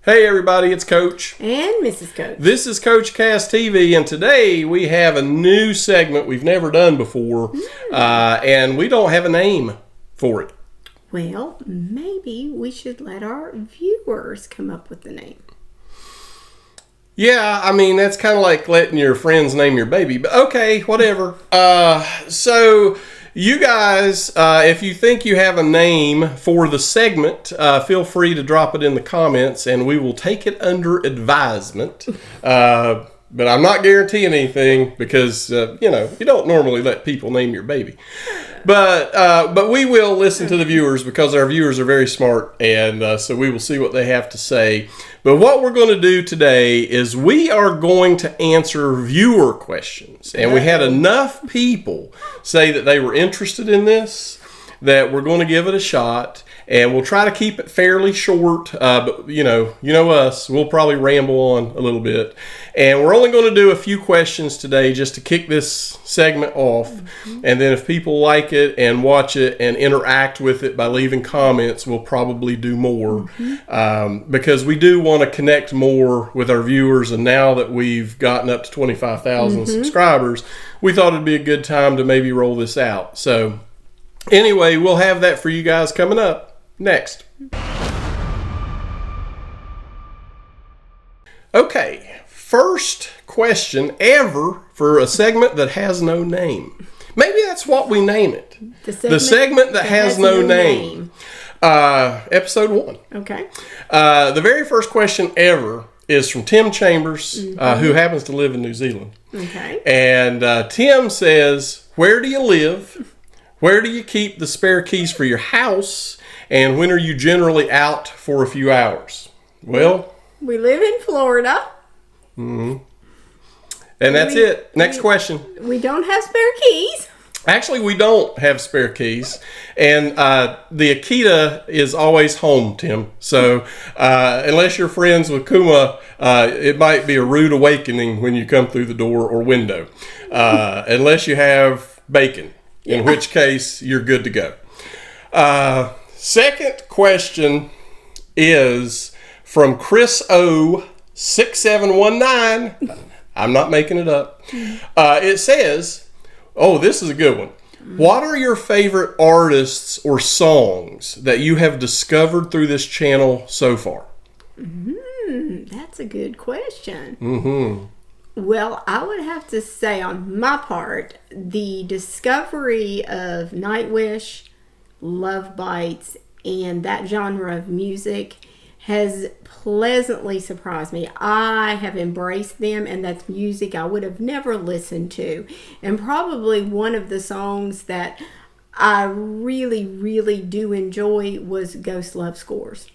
Hey everybody, it's Coach. And Mrs. Coach. This is CoachCastTV, and today we have a new segment we've never done before, and we don't have a name for it. Well, maybe we should let our viewers come up with the name. Yeah, I mean, that's kind of like letting your friends name your baby, but okay, whatever. So you guys, if you think you have a name for the segment, feel free to drop it in the comments and we will take it under advisement. But I'm not guaranteeing anything because, you don't normally let people name your baby. But we will listen to the viewers because our viewers are very smart, and so we will see what they have to say. But what we're going to do today is we are going to answer viewer questions. And we had enough people say that they were interested in this that we're going to give it a shot. And we'll try to keep it fairly short, but you know us, we'll probably ramble on a little bit. And we're only going to do a few questions today just to kick this segment off. Mm-hmm. And then if people like it and watch it and interact with it by leaving comments, we'll probably do more. Mm-hmm. Because we do want to connect more with our viewers. And now that we've gotten up to 25,000 subscribers, we thought it'd be a good time to maybe roll this out. So anyway, we'll have that for you guys coming up next. Okay, first question ever for a segment that has no name. Maybe that's what we name it. The segment that has no name. Episode 1. Okay. The very first question ever is from Tim Chambers, who happens to live in New Zealand. Okay. And Tim says, where do you live? Where do you keep the spare keys for your house? And when are you generally out for a few hours? Well, we live in Florida. Mm-hmm. And that's it. Next question. We don't have spare keys. Actually, we don't have spare keys. And the Akita is always home, Tim. So unless you're friends with Kuma, it might be a rude awakening when you come through the door or window. Unless you have bacon, in which case you're good to go. Second question is from Chris O 6719. I'm not making it up. It says, this is a good one. What are your favorite artists or songs that you have discovered through this channel so far? That's a good question. Well, I would have to say on my part, the discovery of Nightwish, Love Bites, and that genre of music has pleasantly surprised me. I have embraced them, and that's music I would have never listened to. And probably one of the songs that I really, really do enjoy was Ghost Love Scores.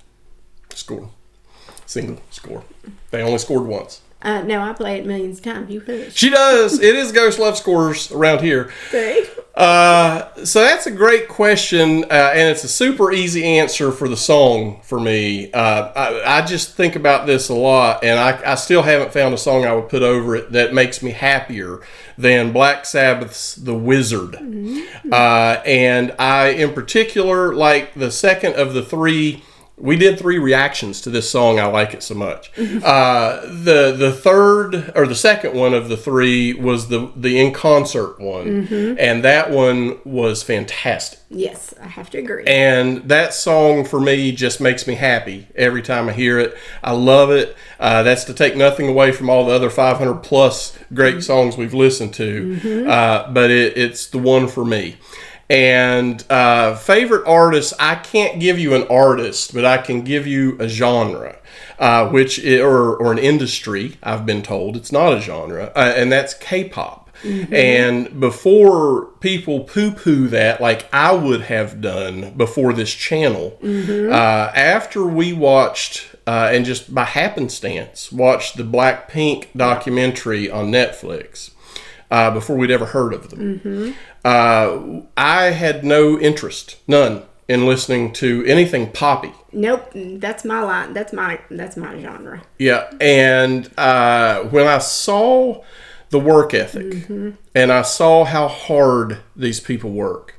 Single score. They only scored once. No, I play it millions of times. You hush. She does. It is Ghost Love Scores around here. Okay. So that's a great question, and it's a super easy answer for the song for me. I just think about this a lot, and I still haven't found a song I would put over it that makes me happier than Black Sabbath's The Wizard. And I, in particular, like the second of the three. We did 3 reactions to this song. I like it so much. The third or the second one of the 3 was the in concert one, and that one was fantastic. Yes, I have to agree. And that song for me just makes me happy every time I hear it. I love it. That's to take nothing away from all the other 500 plus great songs we've listened to, but it's the one for me. And favorite artists, I can't give you an artist, but I can give you a genre, or an industry. I've been told it's not a genre, and that's K-pop. And before people poo-poo that, like I would have done before this channel, after we watched, and just by happenstance, watched the Blackpink documentary on Netflix, before we'd ever heard of them. I had no interest, none, in listening to anything poppy. Nope, that's my line. That's my genre. Yeah, and when I saw the work ethic, and I saw how hard these people work,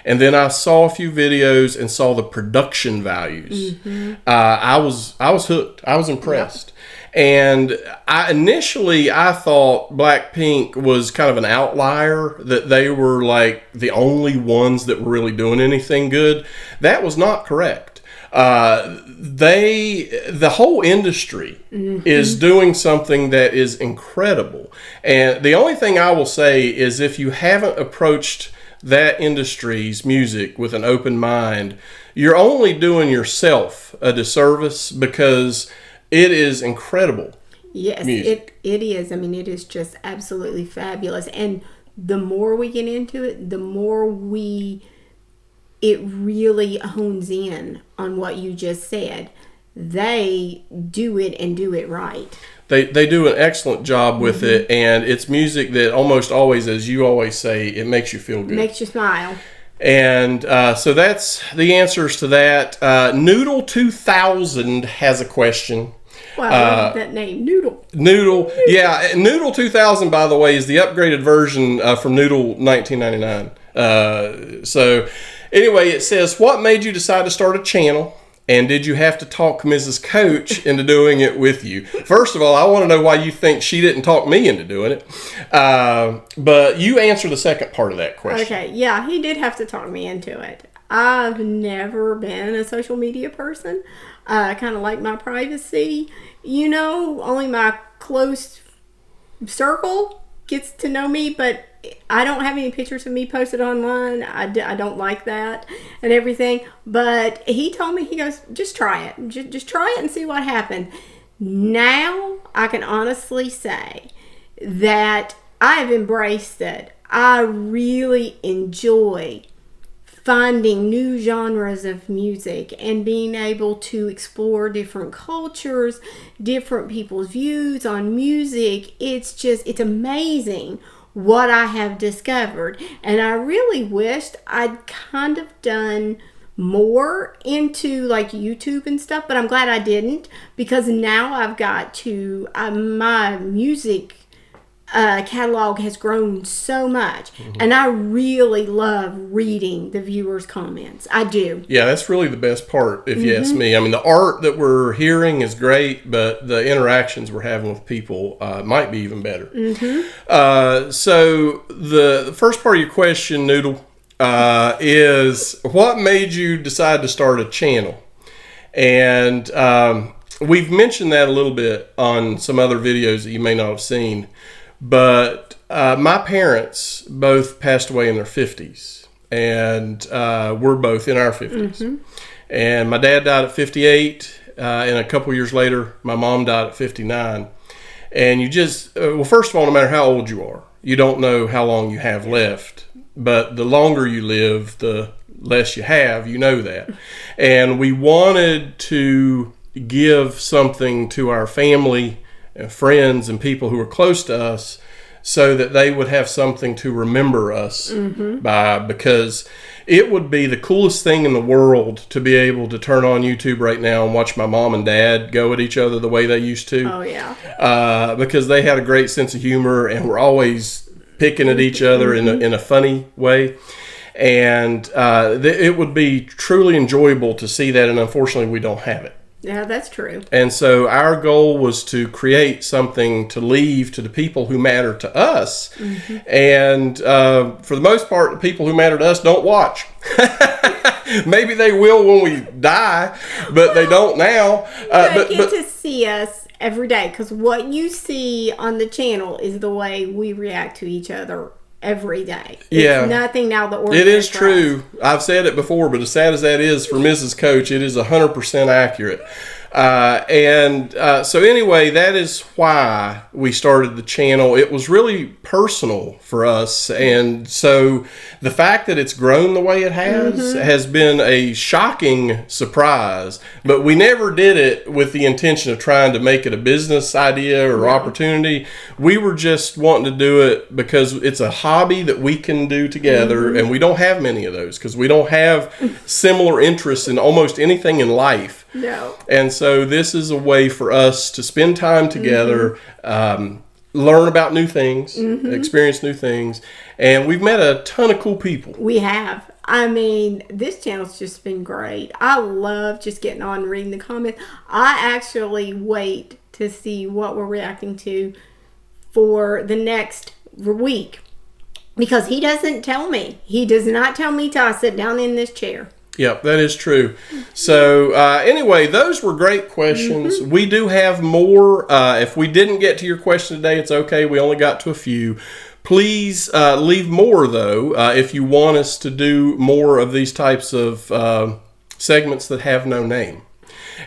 And then I saw a few videos and saw the production values. I was hooked. I was impressed. And initially I thought Blackpink was kind of an outlier, that they were like the only ones that were really doing anything good. That was not correct. The whole industry is doing something that is incredible. And the only thing I will say is, if you haven't approached that industry's music with an open mind, you're only doing yourself a disservice, because it is incredible. Yes, it is. I mean, it is just absolutely fabulous. And the more we get into it, the more it really hones in on what you just said. They do it and do it right. They do an excellent job with it, and it's music that almost always, as you always say, it makes you feel good. Makes you smile. And so that's the answers to that. Noodle 2000 has a question. Wow, I love that name, Noodle. Noodle. Yeah, Noodle 2000, by the way, is the upgraded version from Noodle 1999. So anyway, it says, what made you decide to start a channel? And did you have to talk Mrs. Coach into doing it with you? First of all, I want to know why you think she didn't talk me into doing it. But you answer the second part of that question. Okay, yeah, he did have to talk me into it. I've never been a social media person. I kind of like my privacy. Only my close circle gets to know me, but I don't have any pictures of me posted online. I don't like that and everything. But he told me, he goes, just try it. Just try it and see what happens. Now I can honestly say that I have embraced it. I really enjoy finding new genres of music and being able to explore different cultures, different people's views on music. It's amazing what I have discovered. And I really wished I'd kind of done more into like YouTube and stuff, but I'm glad I didn't, because now I've got to, my music catalog has grown so much, and I really love reading the viewers' comments. I do. Yeah, that's really the best part, if you ask me. I mean, the art that we're hearing is great, but the interactions we're having with people might be even better. So the first part of your question, Noodle, is what made you decide to start a channel? And we've mentioned that a little bit on some other videos that you may not have seen. But my parents both passed away in their 50s, and we're both in our 50s. And my dad died at 58, and a couple years later, my mom died at 59. And you just, first of all, no matter how old you are, you don't know how long you have left. But the longer you live, the less you have, you know that. And we wanted to give something to our family, friends and people who are close to us, so that they would have something to remember us by, because it would be the coolest thing in the world to be able to turn on YouTube right now and watch my mom and dad go at each other the way they used to. Oh, yeah. Because they had a great sense of humor and were always picking at each other in a funny way. And it would be truly enjoyable to see that, and unfortunately we don't have it. Yeah, that's true. And so our goal was to create something to leave to the people who matter to us. And for the most part, the people who matter to us don't watch. Maybe they will when we die, but they don't now. They get to see us every day, because what you see on the channel is the way we react to each other every day. It's nothing now that ordinary. It is true. I've said it before, but as sad as that is for Mrs. Coach, it is 100% accurate. So anyway, that is why we started the channel. It was really personal for us, and so the fact that it's grown the way it has been a shocking surprise. But we never did it with the intention of trying to make it a business idea or opportunity. We were just wanting to do it because it's a hobby that we can do together, and we don't have many of those because we don't have similar interests in almost anything in life. No. And so this is a way for us to spend time together, learn about new things, experience new things. And we've met a ton of cool people. We have. I mean, this channel's just been great. I love just getting on and reading the comments. I actually wait to see what we're reacting to for the next week, because he doesn't tell me. He does not tell me till I sit down in this chair. Yep, that is true. So anyway, those were great questions. We do have more. If we didn't get to your question today, it's okay. We only got to a few. Please leave more, though, if you want us to do more of these types of segments that have no name.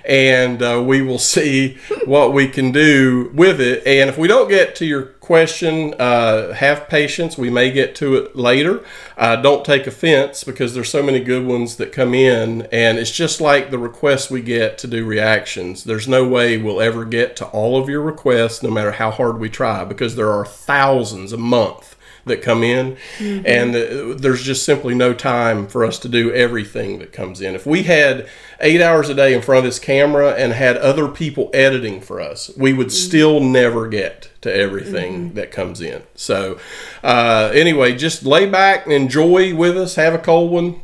And we will see what we can do with it. And if we don't get to your question, have patience. We may get to it later. Don't take offense, because there's so many good ones that come in. And it's just like the requests we get to do reactions. There's no way we'll ever get to all of your requests, no matter how hard we try, because there are thousands a month that come in, and there's just simply no time for us to do everything that comes in. If we had 8 hours a day in front of this camera and had other people editing for us, we would still never get to everything that comes in. So anyway, just lay back and enjoy with us. Have a cold one.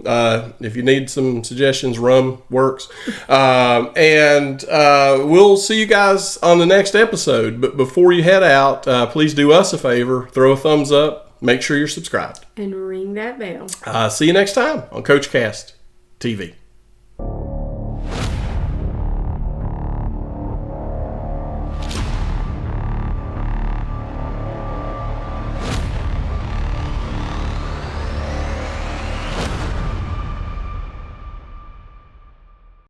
If you need some suggestions, rum works. And we'll see you guys on the next episode. But before you head out, please do us a favor. Throw a thumbs up. Make sure you're subscribed. And ring that bell. See you next time on CoachCast TV.